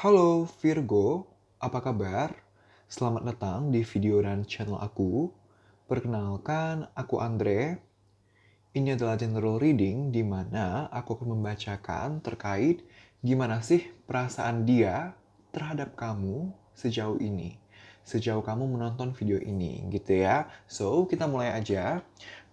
Halo Virgo, apa kabar? Selamat datang di video dan channel aku. Perkenalkan, aku Andre. Ini adalah general reading di mana aku akan membacakan terkait gimana sih perasaan dia terhadap kamu sejauh ini. Sejauh kamu menonton video ini, gitu ya. So, kita mulai aja.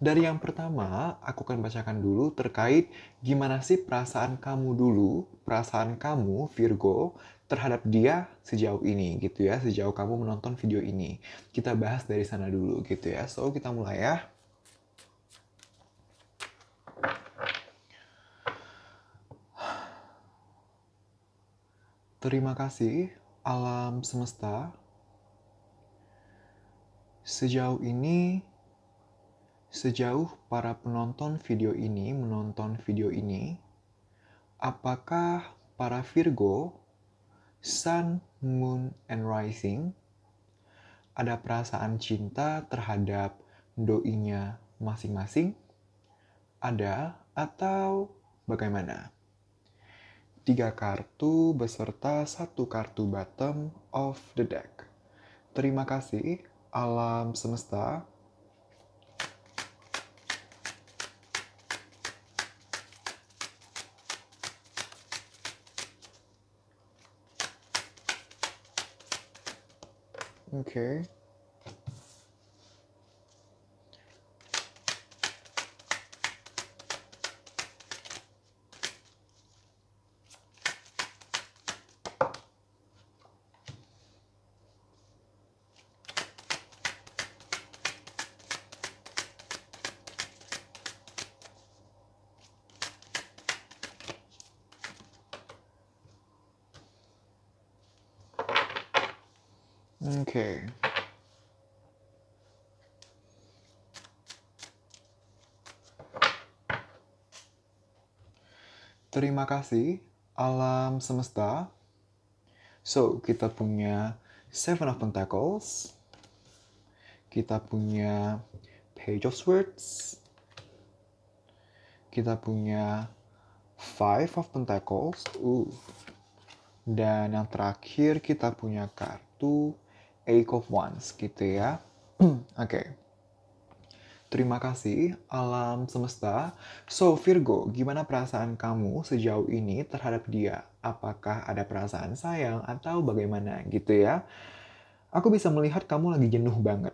Dari yang pertama, aku akan bacakan dulu terkait gimana sih perasaan kamu dulu, perasaan kamu, Virgo, terhadap dia sejauh ini, gitu ya. Sejauh kamu menonton video ini. Kita bahas dari sana dulu, gitu ya. So, kita mulai ya. Terima kasih, alam semesta. Sejauh ini, sejauh para penonton video ini menonton video ini, apakah para Virgo, Sun, Moon, and Rising ada perasaan cinta terhadap doinya masing-masing? Ada atau bagaimana? 3 kartu beserta 1 kartu bottom of the deck. Terima kasih, alam semesta. Oke. Oke. Terima kasih, alam semesta. So, kita punya Seven of Pentacles. Kita punya Page of Swords. Kita punya Five of Pentacles. Dan yang terakhir kita punya kartu Eight of Wands gitu ya. Oke. Terima kasih, alam semesta. So, Virgo, gimana perasaan kamu sejauh ini terhadap dia? Apakah ada perasaan sayang atau bagaimana gitu ya? Aku bisa melihat kamu lagi jenuh banget.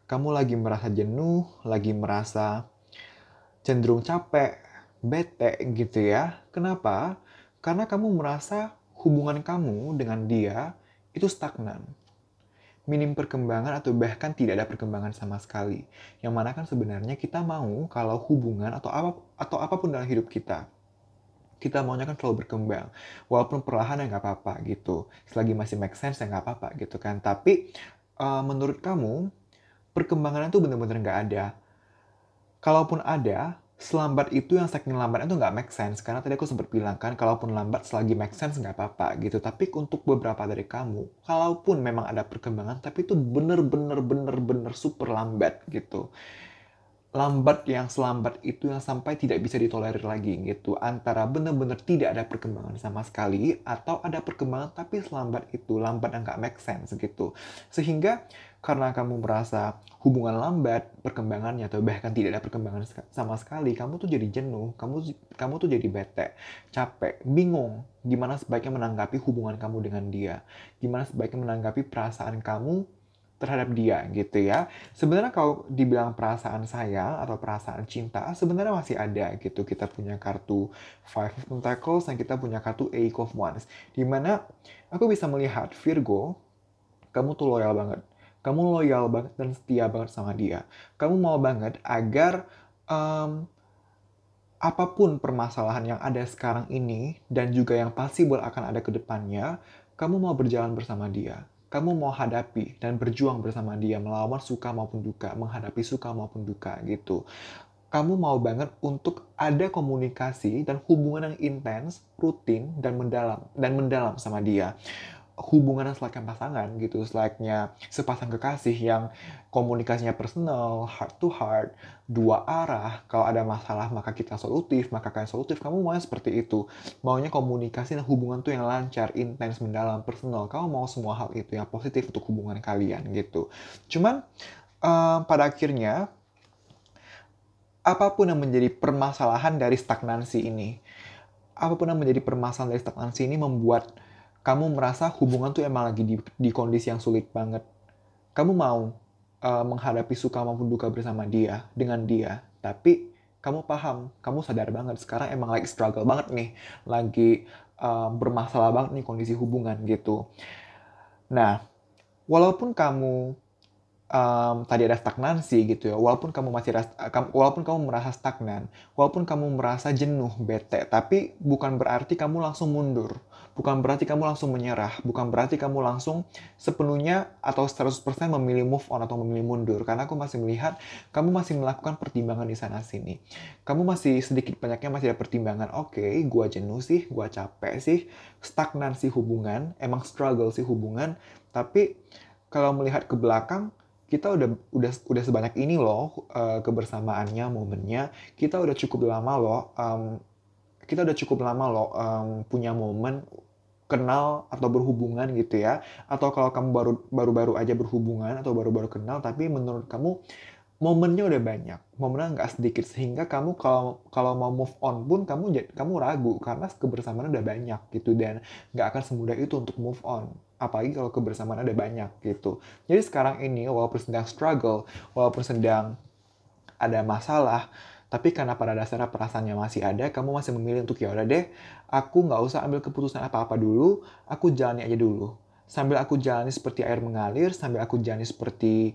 Kamu lagi merasa jenuh, lagi merasa cenderung capek, bete gitu ya. Kenapa? Karena kamu merasa hubungan kamu dengan dia itu stagnan. Minim perkembangan atau bahkan tidak ada perkembangan sama sekali. Yang mana kan sebenarnya kita mau kalau hubungan atau apapun dalam hidup kita maunya kan selalu berkembang. Walaupun perlahan ya nggak apa-apa gitu. Selagi masih make sense ya nggak apa-apa gitu kan. Tapi menurut kamu perkembangan itu benar-benar nggak ada. Kalaupun ada, selambat itu yang saking lambatnya itu nggak make sense. Karena tadi aku sempat bilang kan, kalaupun lambat selagi make sense nggak apa-apa gitu. Tapi untuk beberapa dari kamu, kalaupun memang ada perkembangan, tapi itu bener-bener super lambat gitu. Lambat yang selambat itu yang sampai tidak bisa ditolerir lagi gitu. Antara bener-bener tidak ada perkembangan sama sekali, atau ada perkembangan tapi selambat itu, lambat yang nggak make sense gitu. Sehingga karena kamu merasa hubungan lambat perkembangannya atau bahkan tidak ada perkembangan sama sekali, kamu tuh jadi jenuh, kamu tuh jadi bete, capek, bingung gimana sebaiknya menanggapi hubungan kamu dengan dia, gimana sebaiknya menanggapi perasaan kamu terhadap dia gitu ya. Sebenarnya kalau dibilang perasaan sayang atau perasaan cinta sebenarnya masih ada gitu. Kita punya kartu Five of Pentacles dan kita punya kartu Eight of Wands. Dimana aku bisa melihat Virgo, kamu tuh loyal banget. Kamu loyal banget dan setia banget sama dia. Kamu mau banget agar apapun permasalahan yang ada sekarang ini dan juga yang possible akan ada ke depannya, kamu mau berjalan bersama dia. Kamu mau hadapi dan berjuang bersama dia melawan suka maupun duka, menghadapi suka maupun duka gitu. Kamu mau banget untuk ada komunikasi dan hubungan yang intens, rutin dan mendalam sama dia. hubungan seleknya pasangan gitu, seleknya sepasang kekasih yang komunikasinya personal, heart to heart, dua arah. Kalau ada masalah maka kita solutif, maka kalian solutif. Kamu maunya seperti itu. Maunya komunikasi dan hubungan tuh yang lancar, intens, mendalam, personal. Kamu mau semua hal itu yang positif untuk hubungan kalian gitu. Cuman pada akhirnya apapun yang menjadi permasalahan dari stagnansi ini, apapun yang menjadi permasalahan dari stagnansi ini membuat kamu merasa hubungan tuh emang lagi di kondisi yang sulit banget. Kamu mau menghadapi suka maupun duka bersama dia, dengan dia. Tapi kamu paham, kamu sadar banget sekarang emang lagi struggle banget nih. Lagi bermasalah banget nih kondisi hubungan gitu. Nah, walaupun kamu tadi ada stagnansi gitu ya, walaupun kamu merasa stagnan, walaupun kamu merasa jenuh, bete, tapi bukan berarti kamu langsung mundur, bukan berarti kamu langsung menyerah, bukan berarti kamu langsung sepenuhnya atau 100% memilih move on atau memilih mundur, karena aku masih melihat kamu masih melakukan pertimbangan di sana sini. Kamu masih sedikit banyaknya masih ada pertimbangan, oke, gua jenuh sih, gua capek sih, stagnan sih hubungan, emang struggle sih hubungan, tapi kalau melihat ke belakang, kita udah sebanyak ini loh kebersamaannya, momennya. Kita udah cukup lama loh, punya momen kenal atau berhubungan gitu ya. Atau kalau kamu baru-baru aja berhubungan atau baru-baru kenal, tapi menurut kamu momennya udah banyak, momennya nggak sedikit, sehingga kamu kalau mau move on pun kamu ragu karena kebersamaan udah banyak gitu, dan nggak akan semudah itu untuk move on, apalagi kalau kebersamaan ada banyak gitu. Jadi sekarang ini walaupun sedang struggle, walaupun sedang ada masalah, tapi karena pada dasarnya perasaannya masih ada, kamu masih memilih untuk ya udah deh, aku nggak usah ambil keputusan apa-apa dulu, aku jalani aja dulu. Sambil aku jalani seperti air mengalir, sambil aku jalani seperti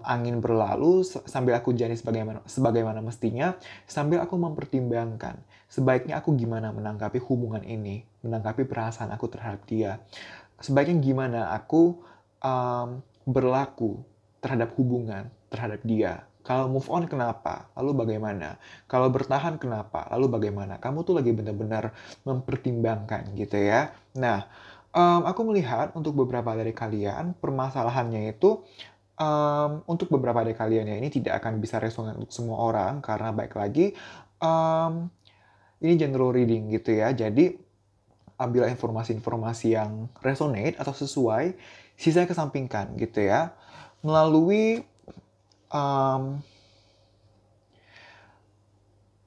angin berlalu, sambil aku jalani sebagaimana mestinya, sambil aku mempertimbangkan sebaiknya aku gimana menanggapi hubungan ini, menanggapi perasaan aku terhadap dia, sebaiknya gimana aku berlaku terhadap hubungan terhadap dia. Kalau move on kenapa? Lalu bagaimana? Kalau bertahan kenapa? Lalu bagaimana? Kamu tuh lagi benar-benar mempertimbangkan gitu ya. Nah, aku melihat untuk beberapa dari kalian permasalahannya itu untuk beberapa dari kalian ya, ini tidak akan bisa resonan untuk semua orang karena baik lagi ini general reading gitu ya. Jadi ambil informasi-informasi yang resonate atau sesuai, sisanya kesampingkan gitu ya. Melalui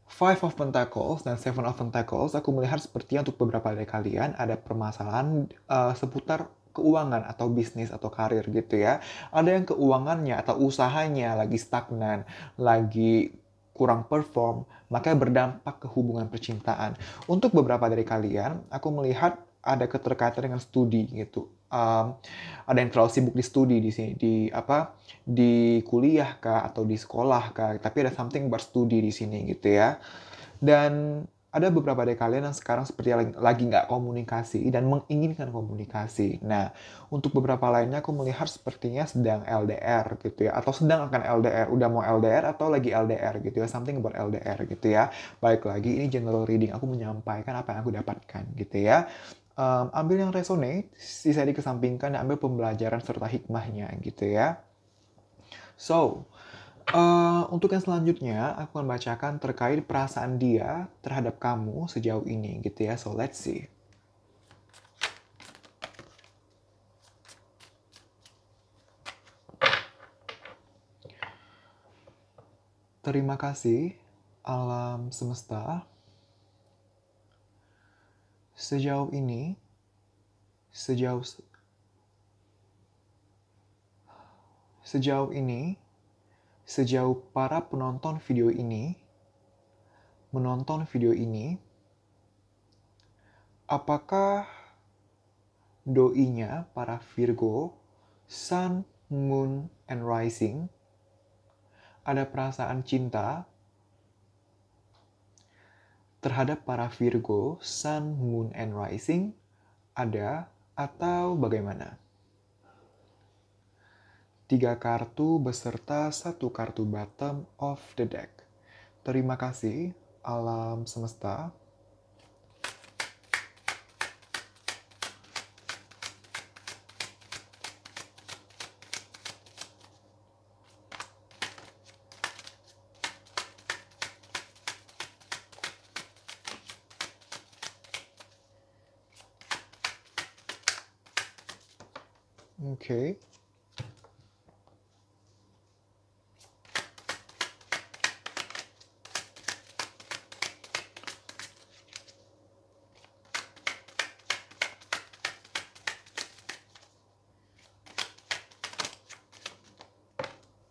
Five of Pentacles dan Seven of Pentacles, aku melihat sepertinya untuk beberapa dari kalian ada permasalahan seputar keuangan atau bisnis atau karir gitu ya. Ada yang keuangannya atau usahanya lagi stagnan, lagi kurang perform, makanya berdampak ke hubungan percintaan. Untuk beberapa dari kalian, aku melihat ada keterkaitan dengan studi gitu. Ada yang terlalu sibuk di studi di sini, di kuliah kah atau di sekolah kah, tapi ada something about studi di sini gitu ya. Dan ada beberapa dari kalian yang sekarang seperti lagi nggak komunikasi dan menginginkan komunikasi. Nah, untuk beberapa lainnya aku melihat sepertinya sedang LDR gitu ya, atau sedang akan LDR, udah mau LDR atau lagi LDR gitu ya, something about LDR gitu ya. Baik lagi, ini general reading, aku menyampaikan apa yang aku dapatkan gitu ya. Ambil yang resonate, sisa dikesampingkan, dan ambil pembelajaran serta hikmahnya gitu ya. So, untuk yang selanjutnya, aku akan bacakan terkait perasaan dia terhadap kamu sejauh ini gitu ya. So, let's see. Terima kasih, alam semesta. Sejauh ini, sejauh para penonton video ini menonton video ini, apakah doinya para Virgo, Sun, Moon, and Rising ada perasaan cinta terhadap para Virgo, Sun, Moon, and Rising? Ada atau bagaimana? 3 kartu beserta 1 kartu bottom of the deck. Terima kasih, alam semesta. Oke.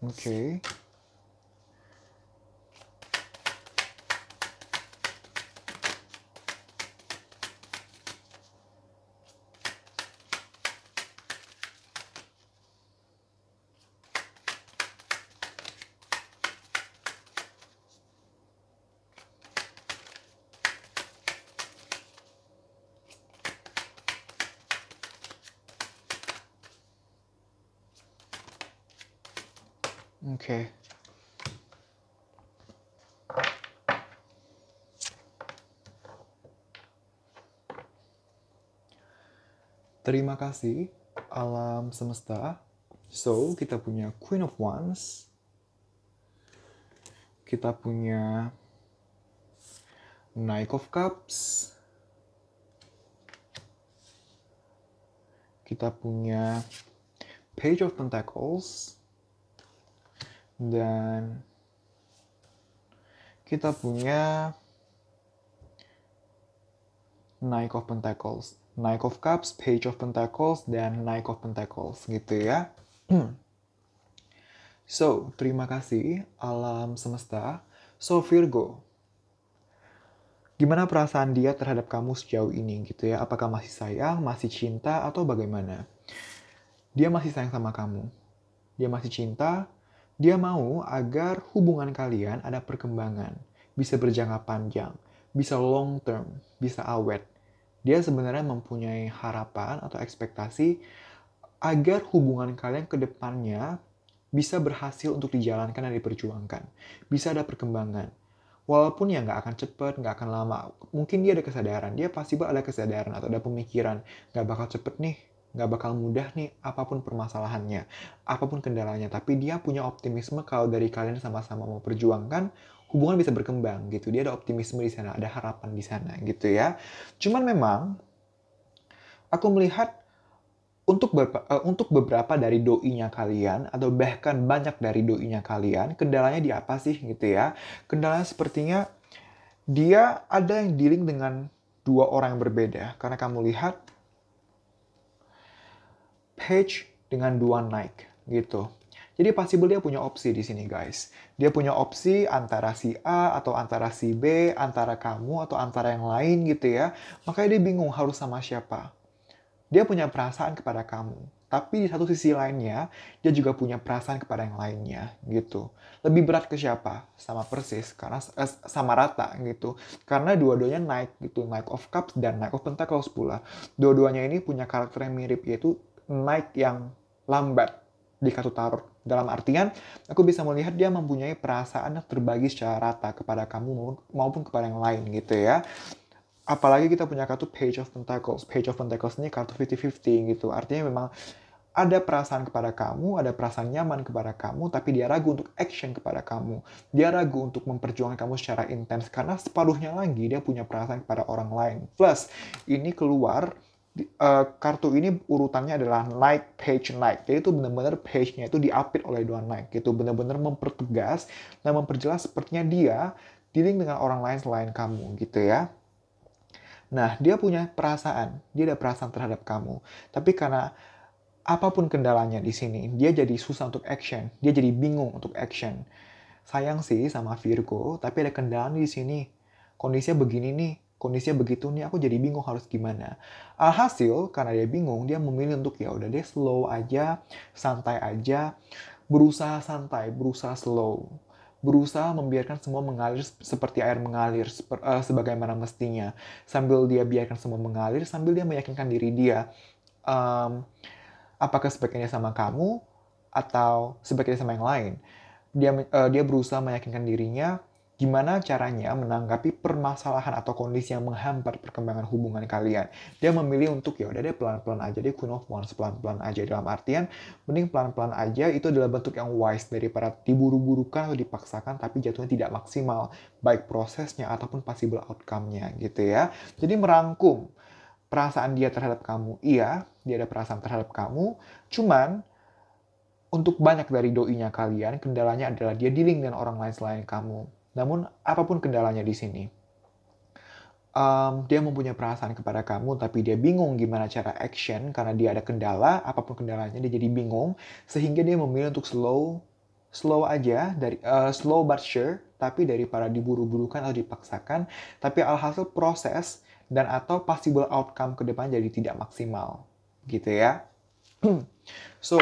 Oke. Oke. Terima kasih, alam semesta. So, kita punya Queen of Wands. Kita punya Knight of Cups. Kita punya Page of Pentacles. Dan kita punya Knight of Pentacles. Knight of Cups, Page of Pentacles, dan Knight of Pentacles gitu ya. So, terima kasih alam semesta. So, Virgo, gimana perasaan dia terhadap kamu sejauh ini gitu ya? Apakah masih sayang, masih cinta, atau bagaimana? Dia masih sayang sama kamu. Dia masih cinta. Dia mau agar hubungan kalian ada perkembangan. Bisa berjangka panjang. Bisa long term. Bisa awet. Dia sebenarnya mempunyai harapan atau ekspektasi agar hubungan kalian ke depannya bisa berhasil untuk dijalankan dan diperjuangkan. Bisa ada perkembangan. Walaupun ya nggak akan cepet, nggak akan lama. Mungkin dia ada kesadaran. Dia pasti ada kesadaran atau ada pemikiran. Nggak bakal cepet nih. Nggak bakal mudah nih apapun permasalahannya. Apapun kendalanya. Tapi dia punya optimisme kalau dari kalian sama-sama mau perjuangkan, hubungan bisa berkembang gitu. Dia ada optimisme di sana. Ada harapan di sana gitu ya. Cuman memang, aku melihat untuk beberapa dari doinya kalian, atau bahkan banyak dari doinya kalian, kendalanya di apa sih gitu ya? Kendalanya sepertinya dia ada yang dealing dengan dua orang yang berbeda. Karena kamu lihat page dengan dua Knight gitu. Jadi possible dia punya opsi di sini guys. Dia punya opsi antara si A atau antara si B, antara kamu atau antara yang lain gitu ya. Makanya dia bingung harus sama siapa. Dia punya perasaan kepada kamu. Tapi di satu sisi lainnya, dia juga punya perasaan kepada yang lainnya, gitu. Lebih berat ke siapa? Sama persis, karena sama rata, gitu. Karena dua-duanya Knight, gitu. Knight of Cups dan Knight of Pentacles pula. Dua-duanya ini punya karakter yang mirip, yaitu Knight yang lambat di kartu tarot. Dalam artian, aku bisa melihat dia mempunyai perasaan yang terbagi secara rata kepada kamu maupun kepada yang lain, gitu ya. Apalagi kita punya kartu Page of Pentacles. Page of Pentacles ini kartu 50-50 gitu. Artinya memang ada perasaan kepada kamu, ada perasaan nyaman kepada kamu, tapi dia ragu untuk action kepada kamu. Dia ragu untuk memperjuangkan kamu secara intens, karena separuhnya lagi dia punya perasaan kepada orang lain. Plus, ini keluar, kartu ini urutannya adalah Knight, Page, Knight. Jadi itu benar-benar page-nya itu diapit oleh dua Knight. Gitu. Benar-benar mempertegas dan memperjelas sepertinya dia dealing dengan orang lain selain kamu. Gitu ya. Nah, dia punya perasaan, dia ada perasaan terhadap kamu. Tapi karena apapun kendalanya di sini, dia jadi susah untuk action, dia jadi bingung untuk action. Sayang sih sama Virgo, tapi ada kendala di sini. Kondisinya begini nih, kondisinya begitu nih, aku jadi bingung harus gimana. Alhasil, karena dia bingung, dia memilih untuk ya udah deh slow aja, santai aja, berusaha santai, berusaha slow, berusaha membiarkan semua mengalir seperti air mengalir, sebagaimana mestinya. Sambil dia biarkan semua mengalir, sambil dia meyakinkan diri dia, um, apakah sebaiknya sama kamu atau sebaiknya sama yang lain. Dia berusaha meyakinkan dirinya gimana caranya menanggapi permasalahan atau kondisi yang menghambat perkembangan hubungan kalian. Dia memilih untuk ya udah deh pelan-pelan aja deh, Queen of Wands pelan-pelan aja, dalam artian mending pelan-pelan aja, itu adalah bentuk yang wise daripada diburu-burukan atau dipaksakan tapi jatuhnya tidak maksimal baik prosesnya ataupun possible outcome-nya gitu ya. Jadi merangkum perasaan dia terhadap kamu, iya, dia ada perasaan terhadap kamu. Cuman, untuk banyak dari doinya kalian, kendalanya adalah dia dealing dengan orang lain selain kamu. Namun, apapun kendalanya di sini, dia mempunyai perasaan kepada kamu, tapi dia bingung gimana cara action, karena dia ada kendala, apapun kendalanya, dia jadi bingung, sehingga dia memilih untuk slow aja, slow but sure, tapi daripada diburu-burukan atau dipaksakan, tapi alhasil proses dan atau possible outcome ke depan jadi tidak maksimal, gitu ya. So,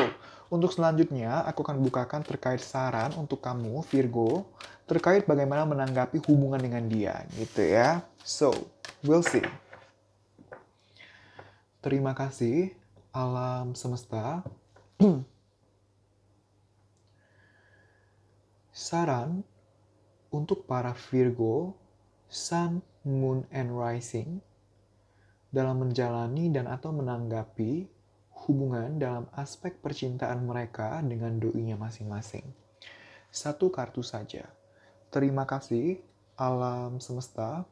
untuk selanjutnya, aku akan bukakan terkait saran untuk kamu, Virgo, terkait bagaimana menanggapi hubungan dengan dia, gitu ya. So, we'll see. Terima kasih, alam semesta. Saran untuk para Virgo, Sun, Moon, and Rising dalam menjalani dan atau menanggapi hubungan dalam aspek percintaan mereka dengan doinya masing-masing. Satu kartu saja. Terima kasih, alam semesta.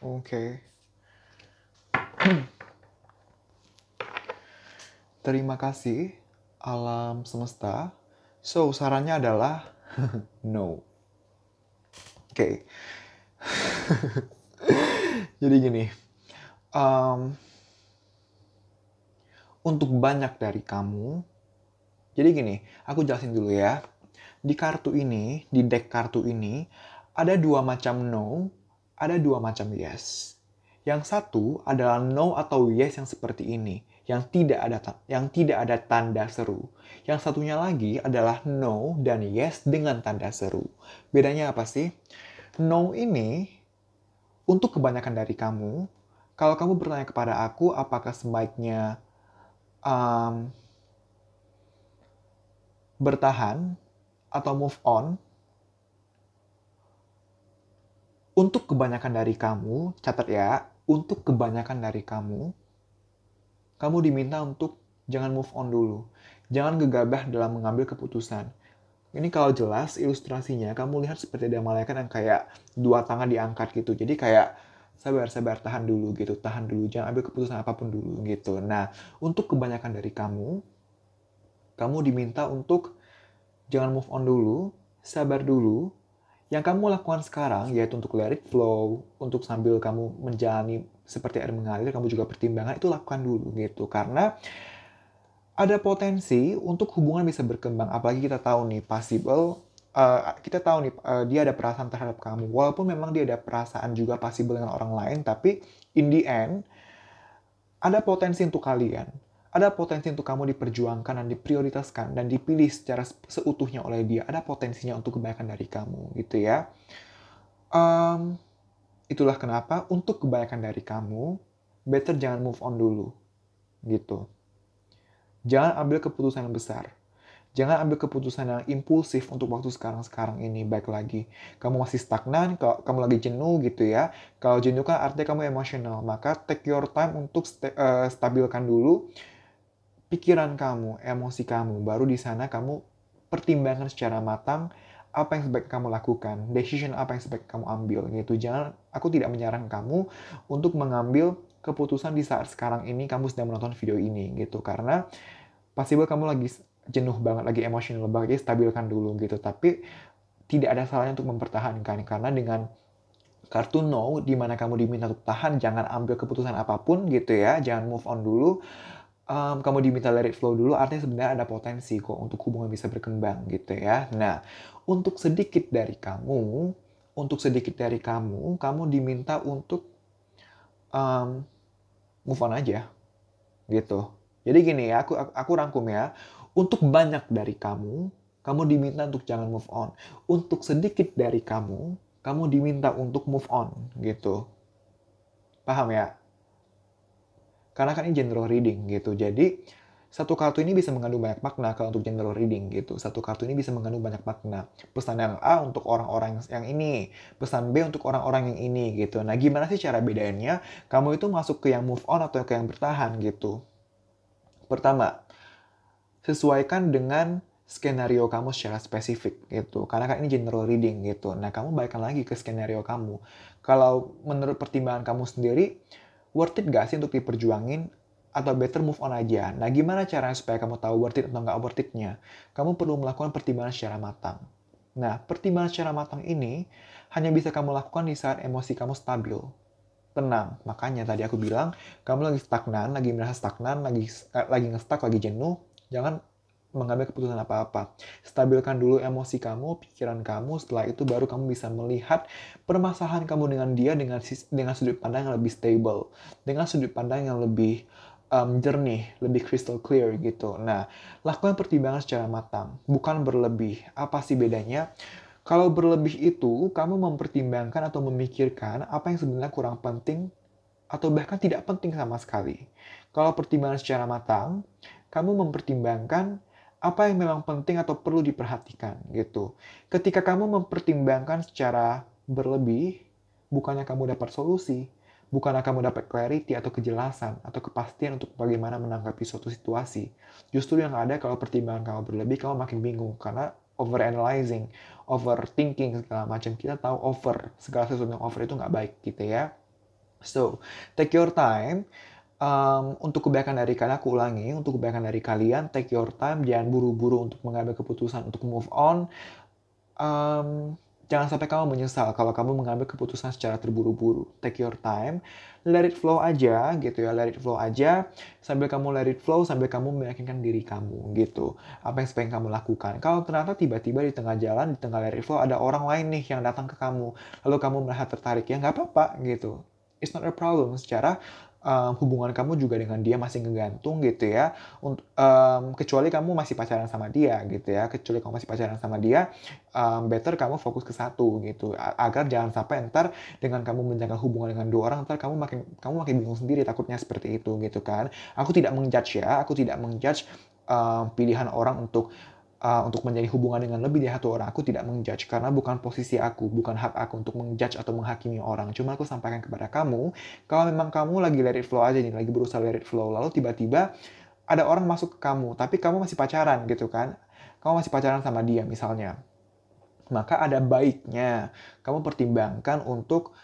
Oke. Terima kasih, alam semesta. So, sarannya adalah no. Oke. Jadi gini, untuk banyak dari kamu, jadi gini, aku jelasin dulu ya. Di kartu ini, di deck kartu ini, ada dua macam no, ada dua macam yes. Yang satu adalah no atau yes yang seperti ini, yang tidak ada tanda seru. Yang satunya lagi adalah no dan yes dengan tanda seru. Bedanya apa sih? No ini untuk kebanyakan dari kamu, kalau kamu bertanya kepada aku apakah sebaiknya bertahan atau move on, untuk kebanyakan dari kamu, catat ya, untuk kebanyakan dari kamu diminta untuk jangan move on dulu. Jangan gegabah dalam mengambil keputusan. Ini kalau jelas ilustrasinya, kamu lihat seperti ada malaikat yang kayak dua tangan diangkat gitu. Jadi kayak sabar, tahan dulu gitu. Tahan dulu, jangan ambil keputusan apapun dulu gitu. Nah, untuk kebanyakan dari kamu diminta untuk jangan move on dulu, sabar dulu. Yang kamu lakukan sekarang yaitu untuk let it flow, untuk sambil kamu menjalani seperti air mengalir, kamu juga pertimbangan, itu lakukan dulu gitu. Karena ada potensi untuk hubungan bisa berkembang, apalagi kita tahu nih dia ada perasaan terhadap kamu, walaupun memang dia ada perasaan juga possible dengan orang lain, tapi in the end ada potensi untuk kalian, ada potensi untuk kamu diperjuangkan dan diprioritaskan dan dipilih secara seutuhnya oleh dia, ada potensinya untuk kebaikan dari kamu gitu ya. Itulah kenapa untuk kebaikan dari kamu better jangan move on dulu gitu. Jangan ambil keputusan yang besar. Jangan ambil keputusan yang impulsif untuk waktu sekarang ini. Baik lagi, kamu masih stagnan, kamu lagi jenuh gitu ya. Kalau jenuh kan artinya kamu emosional. Maka take your time untuk stabilkan dulu pikiran kamu, emosi kamu. Baru di sana kamu pertimbangkan secara matang apa yang sebaiknya kamu lakukan. Decision apa yang sebaiknya kamu ambil gitu. Aku tidak menyarankan kamu untuk mengambil keputusan di saat sekarang ini kamu sedang menonton video ini gitu, karena possible kamu lagi jenuh banget, lagi emosional banget, jadi stabilkan dulu gitu. Tapi tidak ada salahnya untuk mempertahankan, karena dengan kartu no, di mana kamu diminta untuk tahan, jangan ambil keputusan apapun gitu ya, jangan move on dulu, kamu diminta let it flow dulu, artinya sebenarnya ada potensi kok untuk hubungan bisa berkembang gitu ya. Nah, untuk sedikit dari kamu diminta untuk move on aja gitu. Jadi gini ya, aku rangkum ya. Untuk banyak dari kamu diminta untuk jangan move on. Untuk sedikit dari kamu kamu diminta untuk move on gitu. Paham ya? Karena kan ini general reading gitu. Jadi satu kartu ini bisa mengandung banyak makna kalau untuk general reading gitu. Satu kartu ini bisa mengandung banyak makna. Pesan yang A untuk orang-orang yang ini, pesan B untuk orang-orang yang ini gitu. Nah, gimana sih cara bedainnya? Kamu itu masuk ke yang move on atau ke yang bertahan gitu. Pertama, sesuaikan dengan skenario kamu secara spesifik gitu. Karena kan ini general reading gitu. Nah, kamu baikkan lagi ke skenario kamu. Kalau menurut pertimbangan kamu sendiri, worth it gak sih untuk diperjuangin? Atau better move on aja? Nah, gimana caranya supaya kamu tahu worth it atau nggak worth it-nya? Kamu perlu melakukan pertimbangan secara matang. Nah, pertimbangan secara matang ini hanya bisa kamu lakukan di saat emosi kamu stabil. Tenang, makanya tadi aku bilang, kamu lagi stagnan, lagi merasa stagnan, lagi nge-stuck, lagi jenuh, jangan mengambil keputusan apa-apa. Stabilkan dulu emosi kamu, pikiran kamu, setelah itu baru kamu bisa melihat permasalahan kamu dengan dia dengan sudut pandang yang lebih stable, dengan sudut pandang yang lebih jernih, lebih crystal clear gitu. Nah, lakukan pertimbangan secara matang, bukan berlebih. Apa sih bedanya? Kalau berlebih itu, kamu mempertimbangkan atau memikirkan apa yang sebenarnya kurang penting atau bahkan tidak penting sama sekali. Kalau pertimbangan secara matang, kamu mempertimbangkan apa yang memang penting atau perlu diperhatikan gitu. Ketika kamu mempertimbangkan secara berlebih, bukannya kamu dapat solusi, bukannya kamu dapat clarity atau kejelasan atau kepastian untuk bagaimana menanggapi suatu situasi. Justru yang ada kalau pertimbangan kamu berlebih, kamu makin bingung karena overanalyzing, overthinking segala macam. Kita tahu segala sesuatu yang over itu nggak baik gitu ya. So, take your time. Untuk kebaikan dari kalian, aku ulangi, untuk kebaikan dari kalian, take your time, jangan buru-buru untuk mengambil keputusan untuk move on. Jangan sampai kamu menyesal kalau kamu mengambil keputusan secara terburu-buru. Take your time, let it flow aja gitu ya, let it flow aja. Sambil kamu let it flow, sambil kamu meyakinkan diri kamu gitu. Apa yang sebaiknya kamu lakukan. Kalau ternyata tiba-tiba di tengah jalan, di tengah let it flow, ada orang lain nih yang datang ke kamu. Lalu kamu merasa tertarik, ya nggak apa-apa gitu. It's not a problem secara hubungan kamu juga dengan dia masih ngegantung gitu ya. Kecuali kamu masih pacaran sama dia gitu ya. Kecuali kamu masih pacaran sama dia, better kamu fokus ke satu gitu. Agar jangan sampai ntar dengan kamu menjaga hubungan dengan dua orang, ntar kamu makin bingung sendiri, takutnya seperti itu gitu kan. Aku tidak mengjudge ya, aku tidak mengjudge pilihan orang untuk menjadi hubungan dengan lebih dari satu orang. Aku tidak menjudge karena bukan posisi aku, bukan hak aku untuk menjudge atau menghakimi orang. Cuma aku sampaikan kepada kamu, kalau memang kamu lagi let it flow aja nih, lagi berusaha let it flow, lalu tiba-tiba ada orang masuk ke kamu, tapi kamu masih pacaran gitu kan. Kamu masih pacaran sama dia misalnya. Maka ada baiknya kamu pertimbangkan untuk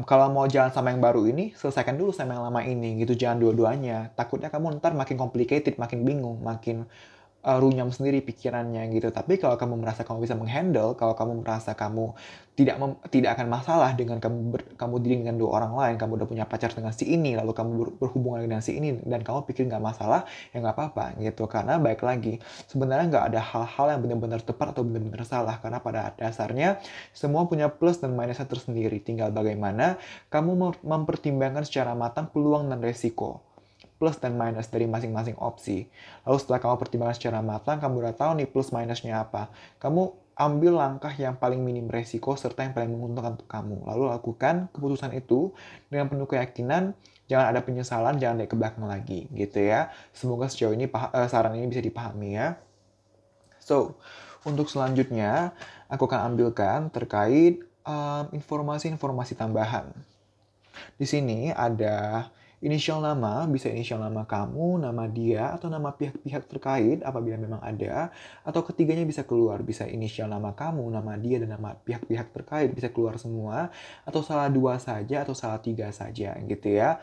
kalau mau jalan sama yang baru ini, selesaikan dulu sama yang lama ini gitu. Jangan dua-duanya. Takutnya kamu ntar makin complicated, makin bingung, makin runyam sendiri pikirannya gitu. Tapi kalau kamu merasa kamu bisa menghandle, kalau kamu merasa kamu tidak akan masalah dengan kamu diri dengan dua orang lain, kamu udah punya pacar dengan si ini, lalu kamu berhubungan dengan si ini, dan kamu pikir nggak masalah, ya nggak apa-apa gitu. Karena baik lagi, sebenarnya nggak ada hal-hal yang benar-benar tepat atau benar-benar salah. Karena pada dasarnya, semua punya plus dan minusnya tersendiri. Tinggal bagaimana kamu mempertimbangkan secara matang peluang dan resiko, plus dan minus dari masing-masing opsi. Lalu setelah kamu pertimbangkan secara matang, kamu udah tahu nih plus minusnya apa. Kamu ambil langkah yang paling minim resiko serta yang paling menguntungkan untuk kamu. Lalu lakukan keputusan itu dengan penuh keyakinan, jangan ada penyesalan, jangan naik ke belakang lagi gitu ya. Semoga sejauh ini saran ini bisa dipahami ya. So, untuk selanjutnya aku akan ambilkan terkait informasi-informasi tambahan. Di sini ada inisial nama, bisa inisial nama kamu, nama dia, atau nama pihak-pihak terkait apabila memang ada, atau ketiganya bisa keluar, bisa inisial nama kamu, nama dia, dan nama pihak-pihak terkait bisa keluar semua, atau salah dua saja, atau salah tiga saja, gitu ya.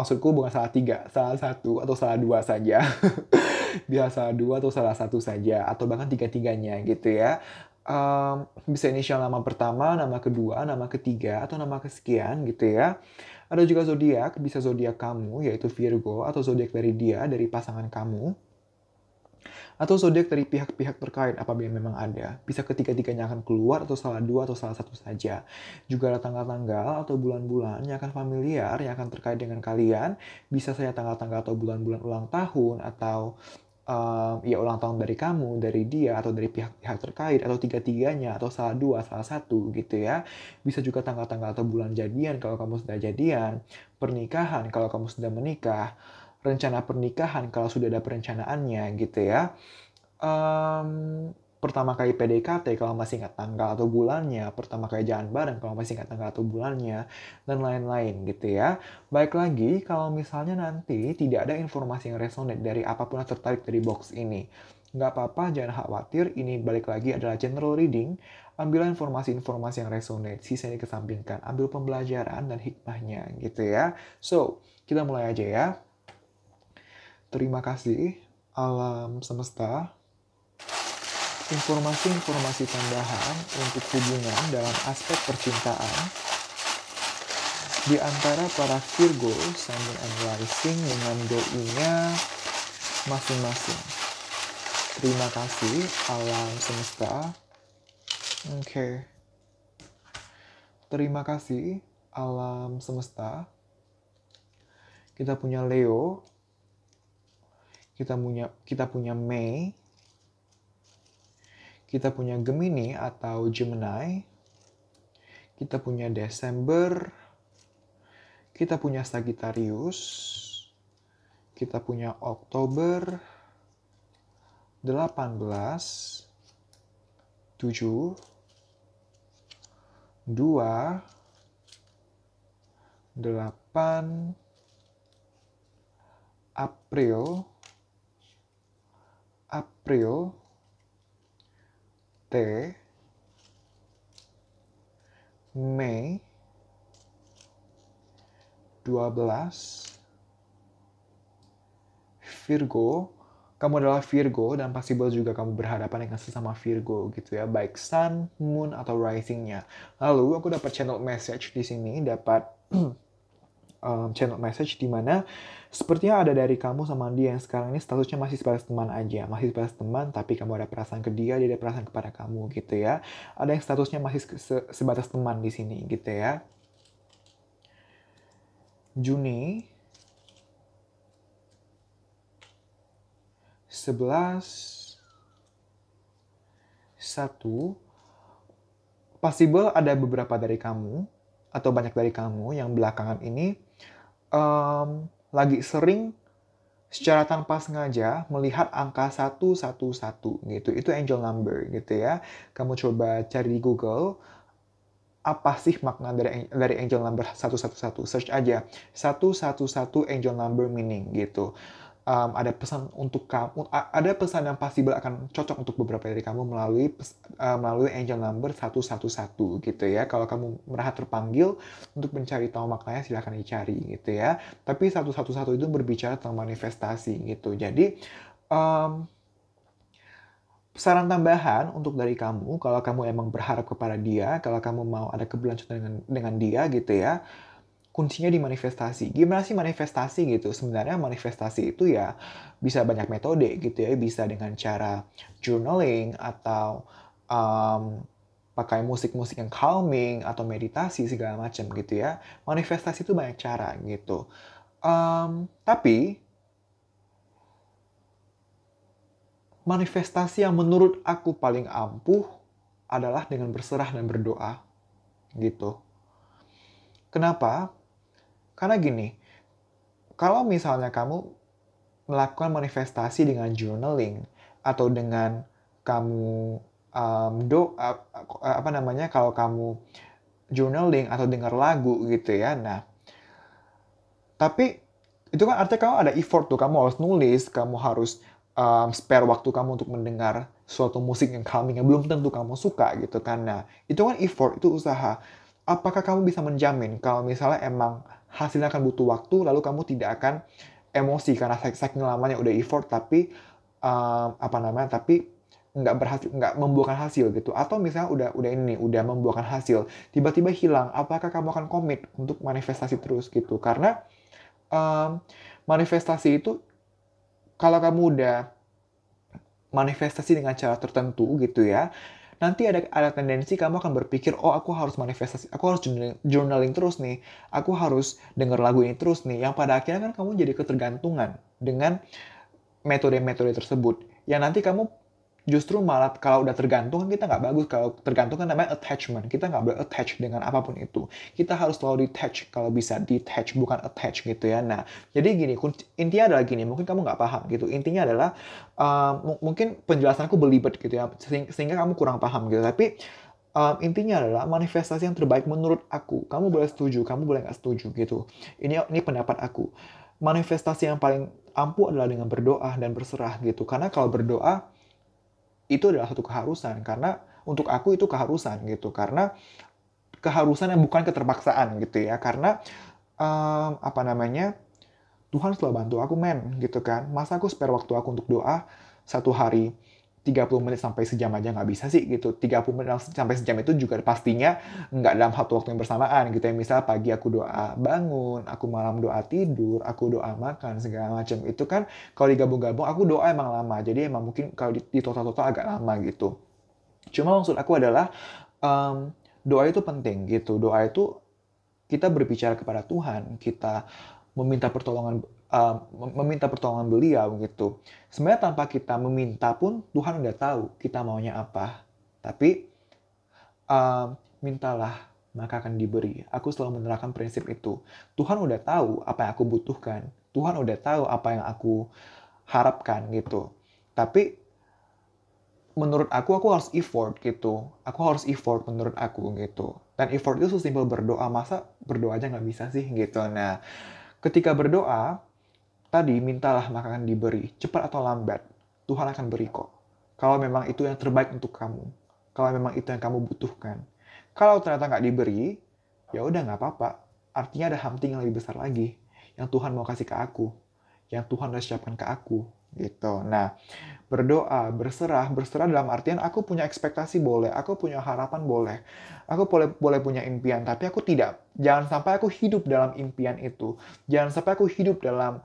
Maksudku bukan salah tiga, salah satu atau salah dua saja. Bisa salah dua atau salah satu saja, atau bahkan tiga-tiganya gitu ya. Bisa inisial nama pertama, nama kedua, nama ketiga, atau nama kesekian gitu ya. Ada juga zodiak, bisa zodiak kamu, yaitu Virgo, atau zodiak dari dia, dari pasangan kamu. Atau zodiak dari pihak-pihak terkait apabila memang ada. Bisa ketiga-tiganya akan keluar, atau salah dua, atau salah satu saja. Juga ada tanggal-tanggal atau bulan-bulan yang akan familiar, yang akan terkait dengan kalian. Bisa saja tanggal-tanggal atau bulan-bulan ulang tahun, atau ya ulang tahun dari kamu, dari dia, atau dari pihak-pihak terkait, atau tiga-tiganya, atau salah dua, salah satu gitu ya. Bisa juga tanggal-tanggal atau bulan jadian kalau kamu sudah jadian, pernikahan kalau kamu sudah menikah, rencana pernikahan kalau sudah ada perencanaannya gitu ya. Pertama kali PDKT kalau masih ingat tanggal atau bulannya, pertama kali jalan bareng kalau masih ingat tanggal atau bulannya, dan lain-lain gitu ya. Baik lagi, kalau misalnya nanti tidak ada informasi yang resonate dari apapun yang tertarik dari box ini, nggak apa-apa, jangan khawatir, ini balik lagi adalah general reading, ambillah informasi-informasi yang resonate, sisanya dikesampingkan, ambil pembelajaran dan hikmahnya gitu ya. So, kita mulai aja ya. Terima kasih, alam semesta. Informasi-informasi tambahan untuk hubungan dalam aspek percintaan di antara para Virgo, Sun, and Rising dengan doi-nya masing-masing. Terima kasih, alam semesta. Oke. Terima kasih, alam semesta. Kita punya Leo. Kita punya Mei. Kita punya Gemini atau Gemini. Kita punya Desember. Kita punya Sagittarius. Kita punya Oktober. 18. 7. 2. 8. April. T. Mei 12. Virgo, kamu adalah Virgo dan possible juga kamu berhadapan dengan sesama Virgo gitu ya, baik Sun, Moon atau Rising-nya. Lalu aku dapat channel message di sini, dapat channel message di mana sepertinya ada dari kamu sama dia yang sekarang ini statusnya masih sebatas teman aja, masih sebatas teman, tapi kamu ada perasaan ke dia ada perasaan kepada kamu gitu ya. Ada yang statusnya masih sebatas teman di sini gitu ya. Juni 11. 1. Possible ada beberapa dari kamu atau banyak dari kamu yang belakangan ini lagi sering secara tanpa sengaja melihat angka 111 gitu. Itu angel number gitu ya. Kamu coba cari di Google, apa sih makna dari angel number 111? Search aja 111 angel number meaning gitu. Ada pesan untuk kamu, ada pesan yang possible akan cocok untuk beberapa dari kamu melalui angel number 111 gitu ya. Kalau kamu merasa terpanggil untuk mencari tahu maknanya, silahkan dicari gitu ya. Tapi 111 itu berbicara tentang manifestasi gitu. Jadi saran tambahan untuk dari kamu, kalau kamu emang berharap kepada dia, kalau kamu mau ada keberlanjutan dengan dia gitu ya, kuncinya di manifestasi. Gimana sih manifestasi gitu? Sebenarnya manifestasi itu ya bisa banyak metode gitu ya. Bisa dengan cara journaling atau pakai musik-musik yang calming atau meditasi segala macam gitu ya. Manifestasi itu banyak cara gitu. Tapi manifestasi yang menurut aku paling ampuh adalah dengan berserah dan berdoa gitu. Kenapa? Karena gini, kalau misalnya kamu melakukan manifestasi dengan journaling atau dengan kamu kalau kamu journaling atau dengar lagu gitu ya, nah, tapi itu kan artinya kamu ada effort tuh, kamu harus nulis, kamu harus spare waktu kamu untuk mendengar suatu musik yang calming yang belum tentu kamu suka gitu kan. Nah, itu kan effort, itu usaha. Apakah kamu bisa menjamin kalau misalnya emang hasilnya akan butuh waktu, lalu kamu tidak akan emosi karena saking lamanya udah effort tapi tapi nggak membuahkan hasil gitu, atau misalnya udah membuahkan hasil tiba-tiba hilang, apakah kamu akan komit untuk manifestasi terus gitu? Karena manifestasi itu kalau kamu udah manifestasi dengan cara tertentu gitu ya, nanti ada tendensi kamu akan berpikir, oh aku harus manifestasi, aku harus journaling terus nih, aku harus denger lagu ini terus nih, yang pada akhirnya kan kamu jadi ketergantungan dengan metode-metode tersebut. Yang nanti kamu justru malah kalau udah tergantung kan kita nggak bagus. Kalau tergantung kan namanya attachment. Kita nggak boleh attach dengan apapun itu. Kita harus selalu detach kalau bisa. Detach bukan attach gitu ya. Nah, jadi gini, intinya adalah gini. Mungkin kamu nggak paham gitu. Intinya adalah mungkin penjelasanku belibet gitu ya. Sehingga kamu kurang paham gitu. Tapi intinya adalah manifestasi yang terbaik menurut aku. Kamu boleh setuju, kamu boleh nggak setuju gitu. Ini pendapat aku. Manifestasi yang paling ampuh adalah dengan berdoa dan berserah gitu. Karena kalau berdoa itu adalah satu keharusan, karena untuk aku itu keharusan gitu, karena keharusan yang bukan keterpaksaan gitu ya, karena apa namanya, Tuhan selalu bantu aku men gitu kan. Masa aku spare waktu aku untuk doa satu hari 30 menit sampai sejam aja nggak bisa sih gitu. 30 menit sampai sejam itu juga pastinya nggak dalam satu waktu yang bersamaan gitu ya. Misal pagi aku doa bangun, aku malam doa tidur, aku doa makan, segala macam. Itu kan kalau digabung-gabung aku doa emang lama. Jadi emang mungkin kalau di total-total agak lama gitu. Cuma maksud aku adalah doa itu penting gitu. Doa itu kita berbicara kepada Tuhan, kita meminta pertolongan meminta pertolongan beliau gitu. Sebenarnya tanpa kita meminta pun Tuhan udah tahu kita maunya apa. Tapi mintalah maka akan diberi. Aku selalu menerapkan prinsip itu. Tuhan udah tahu apa yang aku butuhkan. Tuhan udah tahu apa yang aku harapkan gitu. Tapi menurut aku harus effort gitu. Aku harus effort menurut aku gitu. Dan effort itu sesimpel berdoa. Masa berdoa aja nggak bisa sih gitu. Nah, ketika berdoa, tadi mintalah maka akan diberi. Cepat atau lambat, Tuhan akan beri kok. Kalau memang itu yang terbaik untuk kamu. Kalau memang itu yang kamu butuhkan. Kalau ternyata nggak diberi, ya udah nggak apa-apa. Artinya ada something yang lebih besar lagi. Yang Tuhan mau kasih ke aku. Yang Tuhan udah siapkan ke aku. Gitu. Nah, berdoa, berserah dalam artian aku punya ekspektasi boleh, aku punya harapan boleh, aku boleh punya impian, tapi aku tidak. Jangan sampai aku hidup dalam impian itu, jangan sampai aku hidup dalam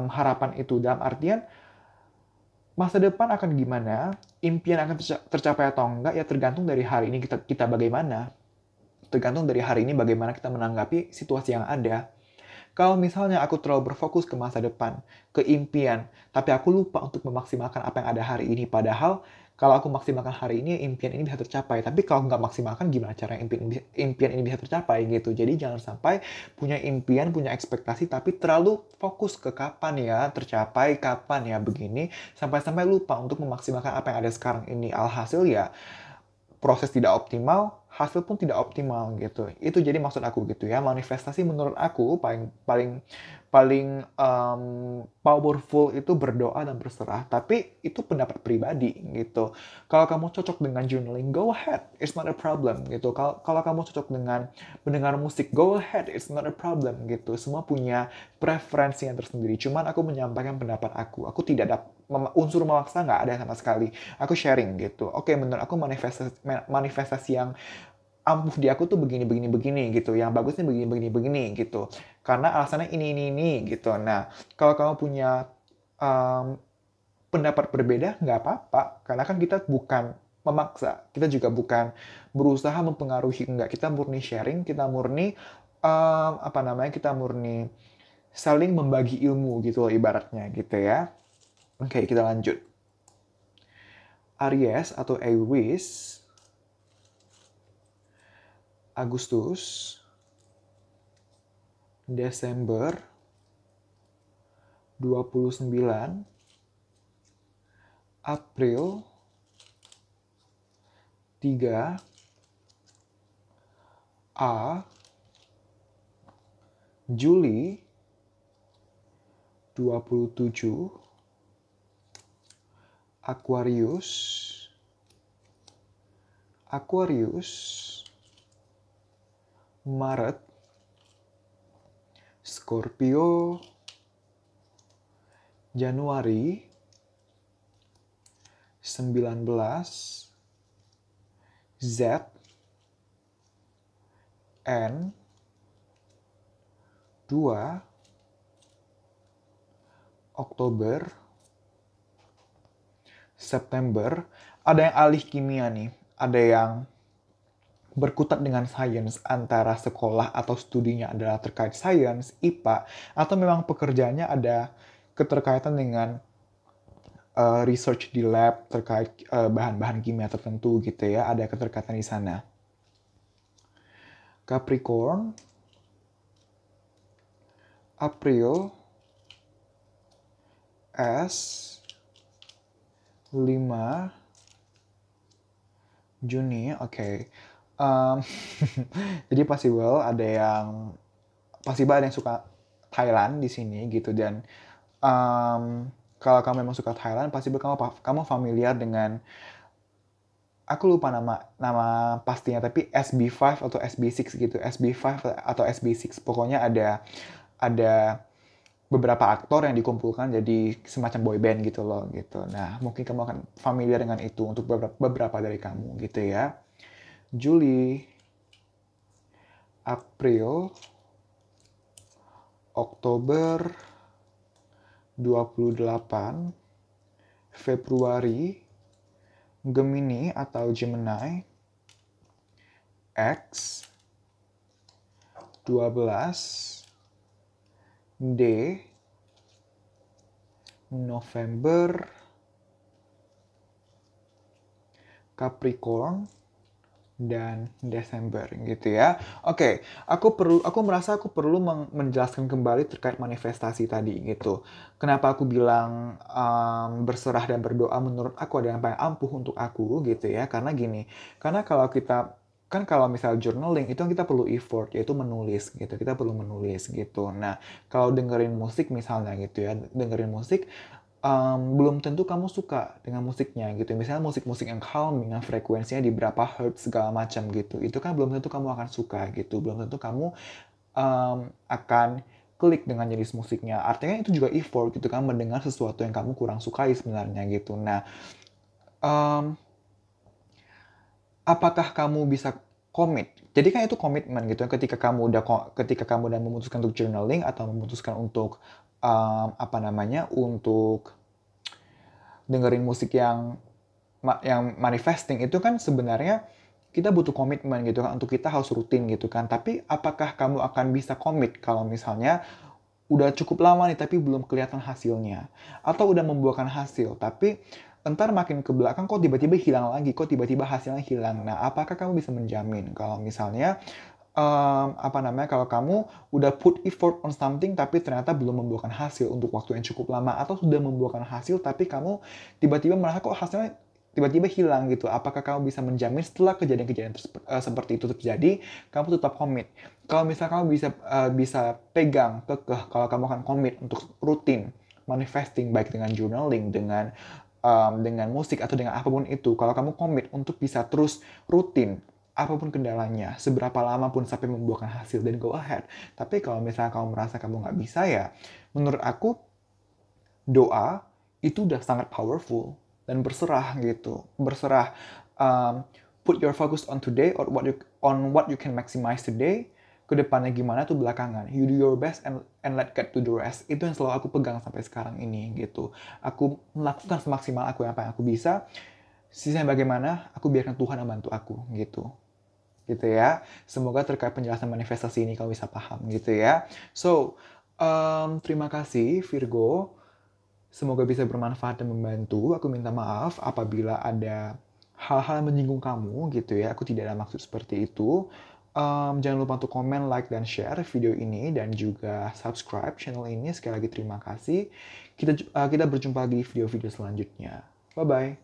harapan itu. Dalam artian masa depan akan gimana, impian akan tercapai atau enggak, ya tergantung dari hari ini kita bagaimana, tergantung dari hari ini bagaimana kita menanggapi situasi yang ada. Kalau misalnya aku terlalu berfokus ke masa depan, ke impian, tapi aku lupa untuk memaksimalkan apa yang ada hari ini. Padahal kalau aku maksimalkan hari ini, impian ini bisa tercapai. Tapi kalau nggak maksimalkan, gimana cara impian ini bisa tercapai gitu. Jadi jangan sampai punya impian, punya ekspektasi, tapi terlalu fokus ke kapan ya tercapai, kapan ya begini, sampai-sampai lupa untuk memaksimalkan apa yang ada sekarang ini. Alhasil ya proses tidak optimal, hasil pun tidak optimal gitu. Itu jadi maksud aku gitu ya. Manifestasi menurut aku paling paling paling powerful itu berdoa dan berserah. Tapi itu pendapat pribadi gitu. Kalau kamu cocok dengan journaling, go ahead, it's not a problem gitu. Kalau kamu cocok dengan mendengar musik, go ahead, it's not a problem gitu. Semua punya preferensi yang tersendiri. Cuman aku menyampaikan pendapat aku. Aku tidak ada unsur memaksa, nggak ada sama sekali. Aku sharing gitu. Oke, menurut aku manifestasi yang ampuh di aku tuh begini gitu. Yang bagusnya begini gitu. Karena alasannya ini gitu. Nah, kalau kamu punya um, pendapat berbeda, nggak apa-apa. Karena kan kita bukan memaksa. Kita juga bukan berusaha mempengaruhi. Enggak, kita murni sharing, kita murni kita murni saling membagi ilmu gitu loh ibaratnya gitu ya. Oke, kita lanjut. Aries atau Aries, Agustus, Desember, 29, April, 3, A, Juli, 27, Aquarius, Maret, Scorpio, Januari, 19, Z, N, 2, Oktober, September. Ada yang alih kimia nih, ada yang berkutat dengan sains, antara sekolah atau studinya adalah terkait sains, IPA, atau memang pekerjaannya ada keterkaitan dengan research di lab terkait bahan-bahan kimia tertentu gitu ya, ada keterkaitan di sana. Capricorn, April, S, 5, Juni, oke. Jadi possible ada yang suka Thailand di sini gitu, dan kalau kamu memang suka Thailand, pasti kamu familiar dengan, aku lupa nama pastinya, tapi SB5 atau SB6 gitu, SB5 atau SB6, pokoknya ada beberapa aktor yang dikumpulkan jadi semacam boy band gitu loh gitu. Nah, mungkin kamu akan familiar dengan itu untuk beberapa dari kamu gitu ya. Juli, April, Oktober, 28, Februari, Gemini atau Gemini, X, 12, D, November, Capricorn, dan Desember gitu ya. Oke, aku merasa aku perlu menjelaskan kembali terkait manifestasi tadi gitu. Kenapa aku bilang berserah dan berdoa menurut aku adalah yang paling ampuh untuk aku gitu ya. Karena gini, karena kalau misal journaling itu kita perlu effort, yaitu menulis gitu. Kita perlu menulis gitu. Nah, kalau dengerin musik misalnya gitu ya, dengerin musik belum tentu kamu suka dengan musiknya gitu. Misalnya musik-musik yang calming, yang frekuensinya di berapa hertz segala macam gitu. Itu kan belum tentu kamu akan suka gitu. Belum tentu kamu akan klik dengan jenis musiknya. Artinya itu juga effort gitu kan, mendengar sesuatu yang kamu kurang sukai sebenarnya gitu. Nah, um, apakah kamu bisa komit? Jadi kan itu komitmen gitu. Ketika kamu udah memutuskan untuk journaling atau memutuskan untuk untuk dengerin musik yang manifesting, itu kan sebenarnya kita butuh komitmen gitu kan, untuk kita harus rutin gitu kan. Tapi apakah kamu akan bisa komit kalau misalnya udah cukup lama nih tapi belum kelihatan hasilnya, atau udah membuahkan hasil tapi entar makin ke belakang kok tiba-tiba hilang lagi, kok tiba-tiba hasilnya hilang. Nah, apakah kamu bisa menjamin kalau misalnya kalau kamu udah put effort on something tapi ternyata belum membuahkan hasil untuk waktu yang cukup lama, atau sudah membuahkan hasil tapi kamu tiba-tiba merasa kok hasilnya tiba-tiba hilang gitu. Apakah kamu bisa menjamin setelah kejadian-kejadian seperti itu terjadi, kamu tetap komit? Kalau misalnya kamu bisa pegang kekeh kalau kamu akan komit untuk rutin manifesting, baik dengan journaling, dengan musik atau dengan apapun itu, kalau kamu komit untuk bisa terus rutin apapun kendalanya, seberapa lama pun sampai membuahkan hasil, dan go ahead. Tapi kalau misalnya kamu merasa kamu nggak bisa ya, menurut aku doa itu udah sangat powerful dan berserah gitu. Berserah, put your focus on today or what you can maximize today. Kedepannya gimana tuh belakangan. You do your best and let get to the rest. Itu yang selalu aku pegang sampai sekarang ini gitu. Aku melakukan semaksimal apa yang aku bisa. Sisanya bagaimana, aku biarkan Tuhan yang bantu aku gitu ya. Semoga terkait penjelasan manifestasi ini kamu bisa paham gitu ya. So, terima kasih Virgo. Semoga bisa bermanfaat dan membantu. Aku minta maaf apabila ada hal-hal yang menyinggung kamu gitu ya. Aku tidak ada maksud seperti itu. Jangan lupa untuk komen, like, dan share video ini, dan juga subscribe channel ini. Sekali lagi terima kasih. Kita berjumpa lagi di video-video selanjutnya. Bye-bye.